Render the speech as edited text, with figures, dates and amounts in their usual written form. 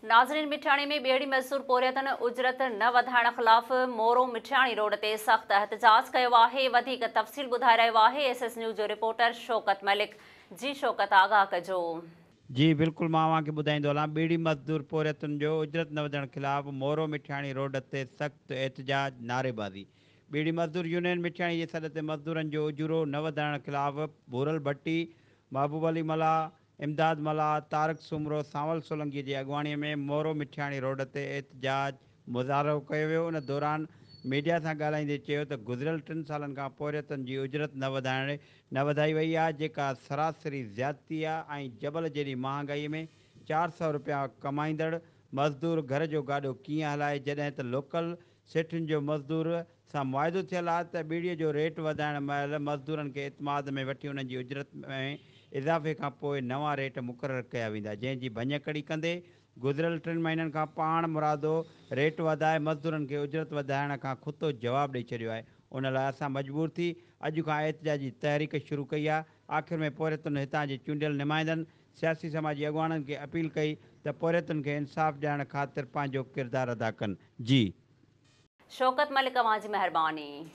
नाज़रीन, मिठाणी में ॿेड़ी मज़दूर पोरियतन उजरत न वधाइण ख़िलाफ़ मोरो मिठाणी रोड ते सख़्त एहतजाज कयो आहे। वधीक तफ़सील ॿुधाए रहियो आहे SS न्यूज़ जो रिपोर्टर शौकत मलिक। जी शौकत, आगाह कजो। जी बिल्कुल, मां तव्हांखे ॿुधाईंदो हलां। ॿेड़ी मज़दूर पोरियतुनि जो उजरत न वधण ख़िलाफ़ मोरो मिठाणी रोड ते सख़्त एहतजाज नारेबाज़ी। ॿेड़ी मज़दूर यूनियन मिठाणी जे सॾ ते मज़दूरनि जो उजरो न वधाइण ख़िलाफ़ भूरल भट्टी, महबूब अली मला, इमदाद मला, तारक सुमरो, सांवल सोलंकीअ जी अॻुवाणीअ में मोरो मिठाणी रोड ते एहतजाज मुज़ाहिरो कयो वियो। उन दौरान मीडिया सां ॻाल्हाईंदे चयो त गुज़िरियल 3 सालनि खां पोरियतुनि जी उजरत न वधाई वई आहे, जेका सरासरी ज़्यादती आहे ऐं जबल जहिड़ी महांगाईअ में 400 रुपया कमाईंदड़ मज़दूर घर जो गाॾो कीअं हलाए, जॾहिं त लोकल सेठुनि जो मज़दूर सां मुआदो थियल आहे त ॿीड़ीअ जो रेट वधाइण महिल मज़दूरनि खे इतमाद में वठी उन्हनि जी उजरत में इज़ाफ़े खां पोइ नवां रेट मुक़ररु कया वेंदा, जंहिंजी भञकड़ी कंदे गुज़िरियल 3 महीननि खां पाण मुरादो रेट वधाए मज़दूरनि खे उजरत वधाइण खां खुतो जवाबु ॾेई छॾियो आहे। उन लाइ असां मजबूर थी अॼु खां एहतजाजी तहरीक शुरू कई आहे। आख़िर में पोरियतुनि हितां जे चूंडियल नुमाइंदनि सियासी समाजी अॻुवाननि खे अपील कई त पोरियतुनि खे इंसाफ़ ॾियण ख़ातिर पंहिंजो किरदारु अदा कनि। जी शौकत मलिक, अवां जी महिरबानी।